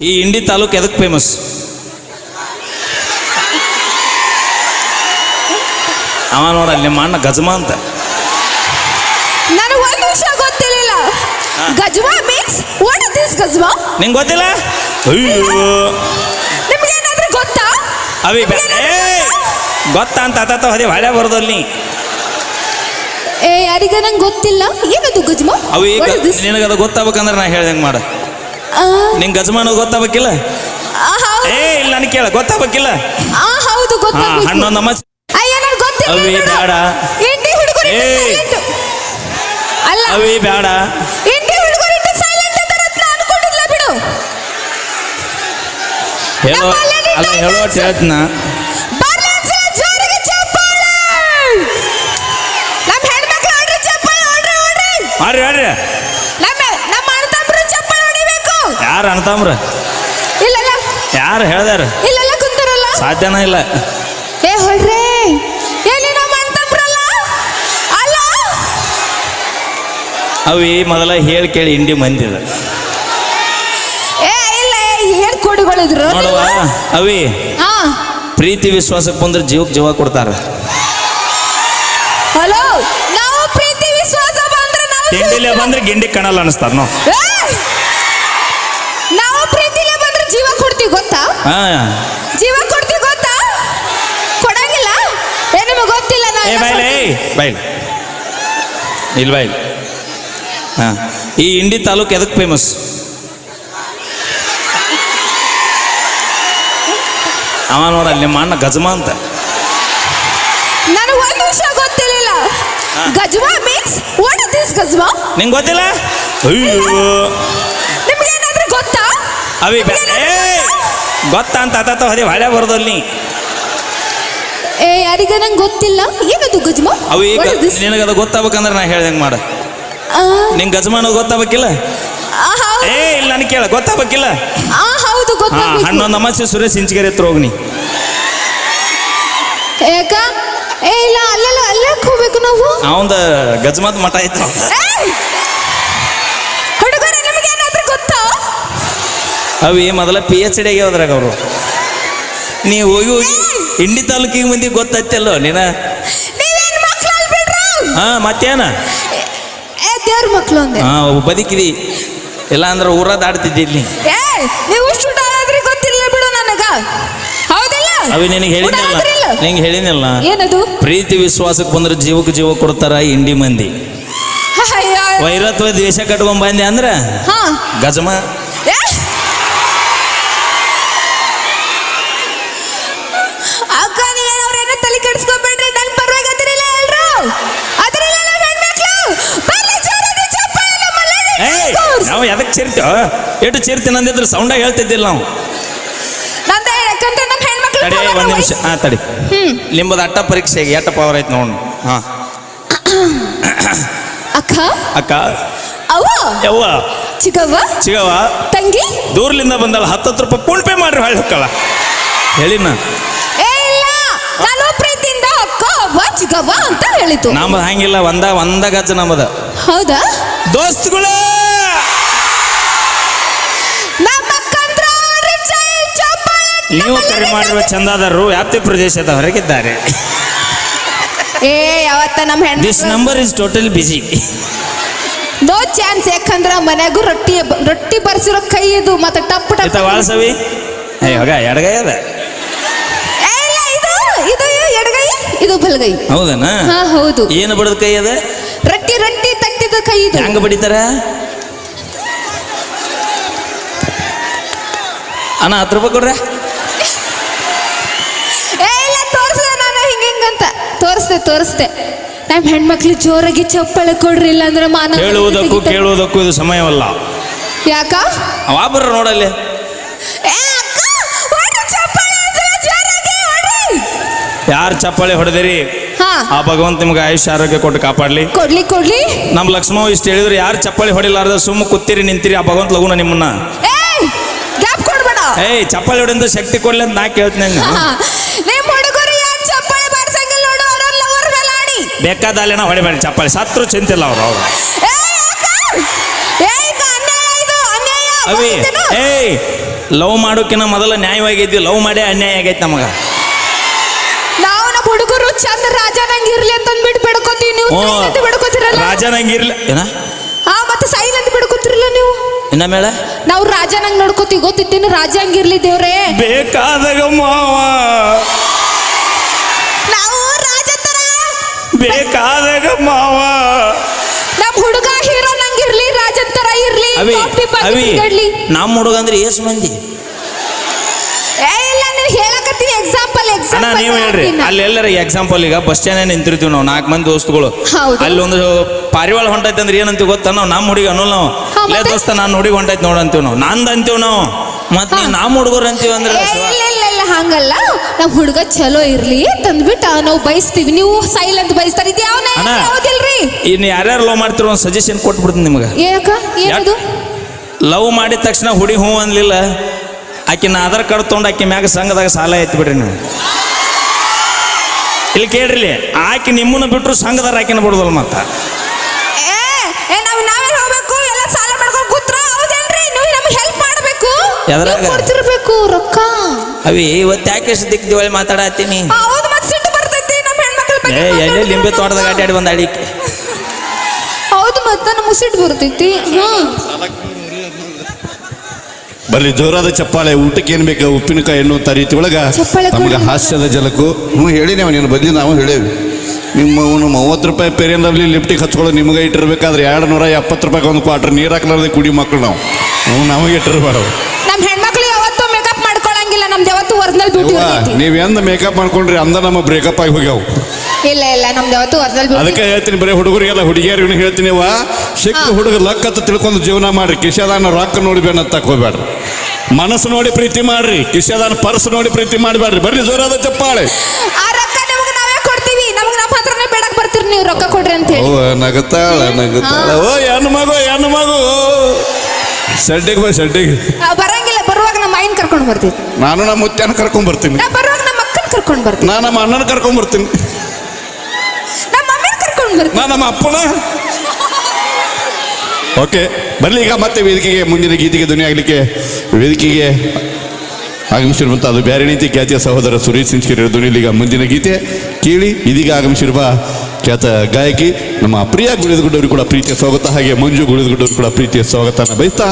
ಈ ಇಂಡಿ ತಾಲೂಕು ಎದಕ್ಕೆ ಫೇಮಸ್? ಅವ ನೋಡ ನಿಮ್ಮ ಅಣ್ಣ ಗಜಮ ಅಂತ. ನನಗೆ ಒಂದು ವಿಷಯ ಗೊತ್ತಿರಲಿಲ್ಲ. ಗಜ್ವಾ ಮೀನ್ಸ್ ವಾಟ್ ಇಸ್ ದಿಸ್ ಗಜ್ವಾ? ನಿಂಗೆ ಗೊತ್ತಿಲ್ಲ? ಅಯ್ಯೋ ನಿಮಗೆ ಏನಾದರೂ ಗೊತ್ತಾ? ಅವಿ ಗೊತ್ತಾ ಅಂತ ಅತ್ತ ಹದೇ ಹಳೆ ಬರೋದಲ್ಲಿ ಏ ಯಾರಿಗೆ ನಂಗೆ ಗೊತ್ತಿಲ್ಲ. ಏನದು ಗಜ್ವಾ? ಅವಿ ನಿನಗದು ಗೊತ್ತಾಗಬೇಕಂದ್ರೆ ನಾ ಹೇಳ್ದಂಗೆ ಮಾಡ. ನಿಂಗೆ ಗಜಮಾನ ಗೊತ್ತಾಗಬೇಕಿಲ್ಲ? ಏ ಇಲ್ಲ ನನಗೆ ಕೇಳ ಗೊತ್ತಾಗಬೇಕಿಲ್ಲ? ಹೌದು ಗೊತ್ತಾಗಬೇಕು. ಹನ್ನೊಂದು ಅಮ್ಮ ಅಯ್ಯ ನನಗೆ ಗೊತ್ತಿಲ್ಲ. ಅವಿ ಬೇಡ. ಇಂಡಿ ಹುಡುಗರು ಅಲ್ಲ ಅವಿ ಬೇಡ. ಇಂಡಿ ಹುಡುಗರು ಸೈಲೆಂಟ್ ಇದ್ದಾರೆ ಅಂತ ಅನ್ಕೊಂಡಿಲ್ಲ ಬಿಡು. ಹೇಳೋ ಅಲ್ಲ ಹೇಳೋ ಹೇಳ್ತೀನ. ಮಾಡ್ರಿ ಹೇಳ್ರಿ. ನಮ್ಮ ಅಣ್ಣತಮ್ಮರು ಚಪ್ಪಲ್ ಹೊಡಿಬೇಕು. ಯಾರು ಅಣ್ಣತಮ್ರ? ಇಲ್ಲ ಯಾರು ಹೇಳ್ದಾರ? ಇಲ್ಲ ಕುಂತಾರಲ್ಲ. ಸಾಧ್ಯನ ಇಲ್ಲ. ಏ ಹೊಡ್ರೆ ಎಲ್ಲಿ ನಮ್ಮ ಅಣ್ಣತಮ್ಮರಲ್ಲ ಅಲ್ಲ. ಅವಿ ಮೊದಲ ಹೇಳಿ ಕೇಳಿ ಇಂಡಿ ಮಂದಿದ. ಏ ಇಲ್ಲ ಹೇಳ್ಕೊಡಿಗಳಿದ್ರು ನೋಡುವ ಅವಿ ಪ್ರೀತಿ ವಿಶ್ವಾಸಕ್ಕೆ ಬಂದ್ರೆ ಜೀವಕ್ಕೆ ಜೀವ ಕೊಡ್ತಾರ. ಹಲೋ ನಾವು ಪ್ರೀತಿ ವಿಶ್ವಾಸ ಬಂದ್ರೆ ನಾವು ತಿಂಡಿಲೆ ಬಂದ್ರೆ ಗಿಂಡಿ ಕಣಲ್ಲ ಅನಿಸ್ತಾರ. ನಾವು ಪ್ರೀತಿಲೆ ಬಂದ್ರೆ ಜೀವ ಕೊಡ್ತೀವಿ ಗೊತ್ತಾ? ಜೀವ ಕೊಡ್ತೀವಿ ಗೊತ್ತಾ? ಕೊಡಂಗಿಲ್ಲ. ಏ ನಿಮಗೆ ಗೊತ್ತಿಲ್ಲ. ಬೈಲ್ ಇಲ್ಲ ಬೈಲ್. ಈ ಇಂಡಿ ತಾಲೂಕು ಎದಕ್ಕೆ ಫೇಮಸ್? ಅವ ನೋಡ ನಿಮ್ಮ ಅಣ್ಣ ಗಜಮ ಅಂತ. ನನಗೆ ಒಂದು ವಿಷಯ ಗೊತ್ತಿರಲಿಲ್ಲ. ಗಜ್ವಾ ಮೀನ್ಸ್ ವಾಟ್ ಇಸ್ ದಿಸ್ ಗಜ್ವಾ? ನಿಂಗೆ ಗೊತ್ತಿಲ್ಲ? ಅಯ್ಯೋ ನಿಮಗೆ ಏನಾದರೂ ಗೊತ್ತಾ? ಅವಿ ಗೊತ್ತಾ ಅಂತ ಅತ್ತ ಹದೇ ಹಳೆ ಬರೋದಲ್ಲಿ ಏ ಯಾರಿಗೆ ನಂಗೆ ಗೊತ್ತಿಲ್ಲ. ಏನದು ಗಜ್ವಾ? ಅವಿ ನಿನಗದು ಗೊತ್ತಾಗಬೇಕಂದ್ರೆ ನಾ ಹೇಳ್ದಂಗೆ ಮಾಡ. ನಿಂಗೆ ಗಜಮಾನ ಗೊತ್ತಾಗಬೇಕಿಲ್ಲ? ಏ ಇಲ್ಲ ನನಗೆ ಕೇಳ ಗೊತ್ತಾಗಬೇಕಿಲ್ಲ? ಹೌದು ಗೊತ್ತಾಗಬೇಕು. ಹನ್ನೊಂದು ಅಮಾಸೆ ಸುರೇಶ್ ಇಂಚಿಗೆರೆ ಹತ್ರ ಹೋಗ್ನಿ. ಏಕ ಏ ಇಲ್ಲ ಅಲ್ಲೇ ಹೋಗ್ಬೇಕು ನಾವು. ಅವಂದ ಗಜಮಾತ್ ಮಠ ಐತ. ಹುಡುಗರೇ ನಿಮಗೆ ಏನಾದರೂ ಗೊತ್ತಾ? ಅವಿ ಮೊದಲ PhD ಆಗ್ಯಾವದ್ರಾಗ ಅವರು. ನೀವು ಹೋಗಿ ಇಂಡಿ ತಾಲೂಕಿಗೆ ಮಂದಿ ಗೊತ್ತೈತಲ್ಲೋ ನೀನ. ನೀವೇನು ಮಕ್ಕಳು ಅಲ್ಬಿಡ್ರು? ಮತ್ತೇನ ದೇವ್ರ ಮಕ್ಕಳು ಅಂದೆ. ಬದುಕಿದಿ ಇಲ್ಲ ಅಂದ್ರೆ ಊರ ದಾಡ್ತಿದ್ದಿ. ನೀವು ಸ್ಟೂಡೆಂಟ್ ಗೊತ್ತಿಲ್ಲ ಬಿಡು ನನಗ. ಹೌದಿಲ್ಲ? ಅವಿ ನಿನಗೆ ಹೇಳಿನಿಲ್ಲ. ಏನದು? ಪ್ರೀತಿ ವಿಶ್ವಾಸಕ್ಕೆ ಬಂದ್ರೆ ಜೀವಕ್ಕೆ ಜೀವ ಕೊಡ್ತಾರ ಇಂಡಿ ಮಂದಿ. ವೈರತ್ವ ದ್ವೇಷ ಕಟ್ಕೊಂಡ್ ಬಂದೆ ಅಂದ್ರ ಗಜಮ. ಅಕ್ಕ ನೀವೇನವ್ರೇನ ತಲೆ ಕೆಡಿಸ್ಕೊಬೇಡ್ರಿ. ನನ್ನ ಪರವಾಗಿ ಅದಿರಿಲ್ಲ ಎಲ್ರು. ಅದಿರಿಲ್ಲ ನಮ್ಮ ಹೆಣ್ಮಕ್ಳು. ಬರ್ಲಿ ಜೋರಾಗಿ ಚಪ್ಪಾಳೆ ನಮ್ಮ ಲೈವ್. ನಾವು ಎದಕ್ಕೆ ಸೇರ್ತೇವ? ಎಷ್ಟು ಸೇರ್ತೀನಿ ಅಂದಿದ್ರು ಸೌಂಡಾಗಿ ಹೇಳ್ತಿದ್ದಿಲ್ಲ ನಾವು. ನಂದೇ ಯಾಕಂದ್ರೆ ನಮ್ಮ ಹೆಣ್ಮಕ್ಳು. ತಡಿ ಒಂದು ನಿಮಿಷ. ತಡಿ ನಿಮ್ಮದು ಅಟ್ಟ ಪರೀಕ್ಷೆಗೆ ಎಟ್ಟ ಪವರ್ ಐತೆ ನೋಡು. ಅಕ್ಕ ಅವ್ವ ಯವ್ವ ಚಿಗವ್ವ ತಂಗಿ ದೂರ್ಲಿಂದ ಬಂದಲ್ಲ 10 ರೂಪಾಯಿ ಫೋನ್ ಪೇ ಮಾಡ್ರಿ ಹೊಳ್ಳಿ ಹೊಕ್ಕಳ ಹೇಳಿನ. ಏ ಇಲ್ಲ ನಾನು ಪ್ರೀತಿಯಿಂದ ಅಕ್ಕ ಅವ್ವ ಚಿಗವ್ವ ಅಂತ ಹೇಳಿತು. ನಮ್ಮದು ಹಂಗಿಲ್ಲ. ಒಂದ ಗಜ್ಜ ನಮ್ಮದ. ಹೌದಾ ದೋಸ್ತುಗಳು? ನೀವು ಕರೆ ಮಾಡಿರುವ ಚಂದಾದಾರರು ವ್ಯಾಪ್ತಿ ಪ್ರದೇಶದ ಹೊರಗಿದ್ದಾರೆ. ಯಾವತ್ತ ನಮ್ಮ ಹೆಣ್ಣು this number is total busy. No chance. ಯಾಕಂದ್ರ ಮನ್ಯಾಗೂ ರೊಟ್ಟಿ ಬರ್ಸಿರೋ ಕೈ ಇದು ಮತ್ತೆ ಟಪ್ ಟಪ್ ವಾಳ್ಸವಿ. ಹೋಗ ಎಡಗೈ ಅದ. ಇದು ಎಡಗೈ ಇದು ಬಲಗೈ. ಹೌದನಾ? ಹೌದು. ಏನು ಬಡದ ಕೈ ಅದ? ರೊಟ್ಟಿ ತಟ್ಟಿದ ಕೈ ಇದು. ಹೆಂಗ ಬಡಿತಾರ ಅಣ್ಣ? 10 ರೂಪಾಯಿ ಕೊಡ್ರ. ತೋರಿಸ್ದೆ ನಾನು ಹಿಂಗಂತ ತೋರಿಸ್ದೆ. ನಮ್ಮ ಹೆಣ್ಮಕ್ಳು ಜೋರಾಗಿ ಚಪ್ಪಳೆ ಕೊಡ್ರಿ. ಇಲ್ಲ ಅಂದ್ರೆ ಮಾನ. ಕೇಳುವುದಕ್ಕೂ ಇದು ಸಮಯವಲ್ಲ. ಯಾಕ? ಅವಾಬ್ರ ನೋಡಲ್ಲಿ. ಯಾರು ಚಪ್ಪಾಳೆ ಹೊಡೆದಿರಿ ಆ ಭಗವಂತ ನಿಮ್ಗೆ ಆಯುಷ್ಯ ಆರೋಗ್ಯ ಕೊಟ್ಟು ಕಾಪಾಡ್ಲಿ. ಕೊಡ್ಲಿ. ನಮ್ಮ ಲಕ್ಷ್ಮವ ಇಷ್ಟು ಹೇಳಿದ್ರು. ಯಾರು ಚಪ್ಪಾಳೆ ಹೊಡಿಲಾರ್ದ ಸುಮ್ಮ ಕೂತಿರಿ ನಿಂತಿರಿ ಆ ಭಗವಂತ ಲಗುನ ನಿಮ್ಮನ್ನ. ಚಪ್ಪಾಳೆ ಹೊಡೆದ ಶಕ್ತಿ ಕೊಡ್ಲಿ ಅಂತ ನಾ ಕೇಳ್ತೀನಿ. ಬೇಕಾದಲ್ಲೇನ ಹೊಡಿಬೇಡಿ ಚಪ್ಪಾಳೆ. ಸತ್ರು ಚಿಂತಿಲ್ಲ ಅವ್ರು. ಅವಿ ಏಯ್ ಲವ್ ಮಾಡೋಕಿನ ಮೊದಲ ನ್ಯಾಯವಾಗಿದ್ವಿ, ಲವ್ ಮಾಡೇ ಅನ್ಯಾಯ ಆಗೈತೆ ನಮಗ. ನಾವು ನಮ್ಮ ಹುಡುಗರು ಚಂದ ರಾಜನಂಗ್ ಇರ್ಲಿ ಅಂತ ಅಂದ್ಬಿಟ್ಟು ಬಿಡ್ಕೋತೀವಿ, ನೀವು silent ಬಿಡ್ಕೋತಿರಲ್ಲ. ರಾಜನಂಗಿರ್ಲಿ ಏನ ಮತ್ತೆ ಸೈಲೆಂಟ್ ಬಿಡ್ಕೋತಿರಲ್ಲ ನೀವು. ಇನ್ನ ಮೇಳ ನಾವು ರಾಜನಂಗ್ ನೋಡ್ಕೋತೀವಿ, ಗೊತ್ತಿತ್ತೇನು? ರಾಜ ಹಂಗಿರ್ಲಿ ದೇವ್ರೆ. ಬೇಕಾದಾಗ ಮಾವ, ನಾವು ರಾಜ ತರ ಬೇಕಾದಾಗ ಮಾವ. ನಮ್ಮ ಹುಡುಗ ಹೀರೋ ನಂಗಿರ್ಲಿ, ರಾಜನ್ ತರ ಇರ್ಲಿ, ಅವಿ ಅವಿ ಇರ್ಲಿ. ನಮ್ಮ ಹುಡುಗ ಅಂದ್ರೆ ಏಸ್ ಮಂದಿ? ಇಲ್ಲ ನೀನು ಹೇಳಕತ್ತೀನಿ ಎಕ್ಸಾಂಪಲ್ ಅಣ್ಣ ನೀವು ಹೇಳ್ರಿ. ಅಲ್ಲಿ ಎಲ್ಲರ ಎಕ್ಸಾಂಪಲ್ ಈಗ ಬಸ್ ಸ್ಟ್ಯಾಂಡ್ ನಿಂತಿರ್ತೀವಿ ನಾವು 4 ಮಂದಿ ದೋಸ್ತುಗಳು. ಹೌದು. ಅಲ್ಲಿ ಒಂದು ಪಾರಿವಾಳ ಹೊಂಟೈತೆ ಅಂದ್ರೆ ಏನಂತೀವಿ ಗೊತ್ತಾ? ನಾವು ಹುಡುಗಿ ಅನ್ನೋಲ್ಲ ನಾವು. ಲೇ ದೋಸ್ತ ನಾನು ಹುಡುಗಿ ಹೊಂಟೈತೆ ನೋಡಂತೀವಿ ನಾವು, ನಂದು ಅಂತೀವಿ ನಾವು. ಮತ್ತೆ ನೀವು ನಮ್ಮ ಹುಡುಗರು ಅಂತೀವಿ ಅಂದ್ರೆ ಇಲ್ಲ ಹಂಗಲ್ಲ. ನಮ್ಮ ಹುಡುಗ ಚಲೋ ಇರ್ಲಿ ತಂದ್ಬಿಟ್ಟು ನಾವು ಬಯಸ್ತೀವಿ, ನೀವು ಸೈಲೆಂಟ್ ಬಯಸ್ತಾರೆ. ಇದು ಯಾವ್ದಿಲ್ರಿ. ಇನ್ನು ಯಾರ್ಯಾರು ಲವ್ ಮಾಡ್ತಿರೋ ಒಂದು ಸಜೆಷನ್ ಕೊಟ್ಬಿಡ್ತೀನಿ ನಿಮಗೆ. ಏನದು? ಲವ್ ಮಾಡಿದ ತಕ್ಷಣ ಹುಡುಗಿ ಹೂ ಅನ್ಲಿಲ್ಲ, ಆಕಿನ ಆಧಾರ್ ಕಾರ್ಡ್ ತೊಗೊಂಡು ಆಕಿ ಮ್ಯಾಗ ಸಂಘದಾಗ ಸಾಲ ಎತ್ತಿ ಬಿಡ್ರಿ ನೀವು. ಇಲ್ಲಿ ಕೇಳ್ರಿ, ಆಕಿ ನಿಮ್ಮನ್ನ ಬಿಟ್ಟರು ಸಂಘದಾರ ಆಕಿನ ಬಿಡುದಲ್ಲ. ಮತ್ತ ನಾವೇ ಹೋಗ್ಬೇಕು, ಎಲ್ಲ ಸಾಲ ಮಾಡ್ಕೊಂಡು ಕೂತ್ರ ಹೌದೇನ್ರಿ? ನೀವು ನಮ್ಗೆ ಹೆಲ್ಪ್ ಮಾಡಬೇಕು, ಕೊಡ್ತಿರ್ಬೇಕು ರೊಕ್ಕ. ಅವಿ ಇವತ್ತು ಯಾಕೆ ಎಷ್ಟು ದಿಕ್ಕ ದಿವಾಳಿ ಮಾತಾಡತ್ತೀನಿ? ಹೌದು, ಮತ್ತೆ ಸಿಟ್ಟು ಬರ್ತೈತಿ ನಮ್ಮ ಹೆಣ್ಮಕ್ಳ ಬಗ್ಗೆ. ಎಲ್ಲೇ ಲಿಂಬೆ ತೋಟದಾಗ ಅಡ್ಡಾಡಿ ಬಂದ ಅಡಿಕೆ. ಹೌದು, ಮತ್ತೆ ನಮ್ಗೆ ಸಿಟ್ಟು ಬರ್ತೈತಿ. ಬರ್ಲಿ ಜೋರಾದ ಚಪ್ಪಾಳೆ. ಊಟಕ್ಕೆ ಏನ್ ಬೇಕು? ಉಪ್ಪಿನಕಾಯಿ ಎಣ್ಣು ಅಂತ ರೀತಿ ಒಳಗ ನಮ್ಗೆ ಹಾಸ್ಯದ ಜಲಕು. ಹೇಳಿನೇವ ನೀನು ಬದ್ಲಿ ನಾವು ಹೇಳೇವಿ. ನಿಮ್ಮ 30 ರೂಪಾಯಿ ಪೇರಿಯಲ್ಲಿ ಲಿಫ್ಟಿಗೆ ಹಚ್ಕೊಳ್ಳೋ ನಿಮಗೆ ಇಟ್ಟಿರ್ಬೇಕಾದ್ರೆ 270 ರೂಪಾಯಿ ಒಂದು ಕ್ವಾರ್ಟರ್ ನೀರು ಹಾಕ್ಲಾರ್ದೆ ಕುಡಿ ಮಕ್ಕಳು ನಾವು ನಮಗೆ ಇಟ್ಟಿರ್ಬಾರ. ನಮ್ಮ ಹೆಣ್ಮಕ್ಳು ಯಾವತ್ತೂ ಮೇಕಪ್ ಮಾಡ್ಕೊಳಂಗಿಲ್ಲ, ನಮ್ದು ಯಾವತ್ತೂ ಒರಿಜಿನಲ್ ಬ್ಯೂಟಿ ಇರ್ತೈತಿ. ನೀವ್ ಎಂದ ಮೇಕಪ್ ಮಾಡ್ಕೊಂಡ್ರಿ ಅಂದ ನಮ್ಮ ಬ್ರೇಕಪ್ ಆಗಿ ಹೋಗ್ಯಾವ. ಇಲ್ಲ ನಮ್ದು ಯಾವತ್ತೂ ಒರಿಜಿನಲ್ ಬ್ಯೂಟಿ. ಅದಕ್ಕೆ ಹೇಳ್ತೀನಿ, ಬರೀ ಹುಡುಗರಿಗೆಲ್ಲ ಹುಡುಗಿಯರಿಗೆ ಹೇಳ್ತೀನಿ, ಸಿಕ್ಕ ಹುಡುಗ ಲಕ್ ಅಂತ ತಿಳ್ಕೊಂಡು ಜೀವನ ಮಾಡ್ರಿ. ಕಿಶೆದಾನ ರೊಕ್ಕ ನೋಡಿ ಬೇನಂತ ಹೋಗ್ಬೇಡ್ರಿ. ಮನಸ್ಸು ನೋಡಿ ಪ್ರೀತಿ ಮಾಡ್ರಿ, ಕಿಶೆದಾನ ಪರ್ಸ್ ನೋಡಿ ಪ್ರೀತಿ ಮಾಡಬೇಡ್ರಿ. ಬರ್ರಿ ಜೋರಾದ ಚಪ್ಪಾಳೆ. ಆ ರೊಕ್ಕ ನಮಗೆ ನಾವೇ ಕೊಡ್ತೀವಿ, ನಮಗೆ ನಮ್ಮ ಹತ್ರನೇ ಬೇಡಕ್ ಬರ್ತೀರಿ ನೀವು ರೊಕ್ಕ ಕೊಡ್ರಿ ಅಂತ ಹೇಳಿ. ಓ ನಗತಾಳ. ಓ ಹೆಣ್ಣು ಮಗು ಸಡ್ಡಿಗೆ ಬಾ ಸಡ್ಡಿಗೆ. ಬರಂಗಿಲ್ಲ, ಬರುವಾಗ ನಮ್ಮ ಮೈನ್ ಕರ್ಕೊಂಡು ಬರ್ತೀವಿ. ನಾನು ನಮ್ಮ ಮುತ್ಯಾನ ಕರ್ಕೊಂಡ್ ಬರ್ತೀನಿ. ಬರುವಾಗ ನಮ್ಮ ಅಕ್ಕನ ಕರ್ಕೊಂಡು ಬರ್ತೀನಿ. ನಾನು ನಮ್ಮ ಅಣ್ಣನ ಕರ್ಕೊಂಡ್ ಬರ್ತೀನಿ. ನಮ್ಮ ಮಮ್ಮಿನ ಕರ್ಕೊಂಡು ಬರ್ತೀನಿ. ನಮ್ಮ ಅಪ್ಪನ. ಓಕೆ, ಬರ್ಲಿ ಈಗ ಮತ್ತೆ ವೇದಿಕೆಗೆ ಮುಂದಿನ ಗೀತೆಗೆ ಧ್ವನಿ ಆಗ್ಲಿಕ್ಕೆ ವೇದಿಕೆಗೆ ಆಗಮಿಸಿರುವಂತ ಅದು ಬ್ಯಾರೆ ನೀತಿ ಖ್ಯಾತಿಯ ಸಹೋದರ ಸುರೇಶ್ ಸಿಂಗ್ಕಿರ ಧ್ವನಿಯಲ್ಲಿ ಈಗ ಮುಂದಿನ ಗೀತೆ ಕೇಳಿ. ಇದೀಗ ಆಗಮಿಸಿರುವ ಖ್ಯಾತ ಗಾಯಕಿ ನಮ್ಮ ಪ್ರಿಯಾ ಗುಳಿದಗುಡ್ಡವರು ಕೂಡ ಪ್ರೀತಿಯ ಸ್ವಾಗತ, ಹಾಗೆ ಮಂಜು ಗುಳಿದಗುಡ್ಡವರು ಕೂಡ ಪ್ರೀತಿಯ ಸ್ವಾಗತನ ಬಯಸ್ತಾ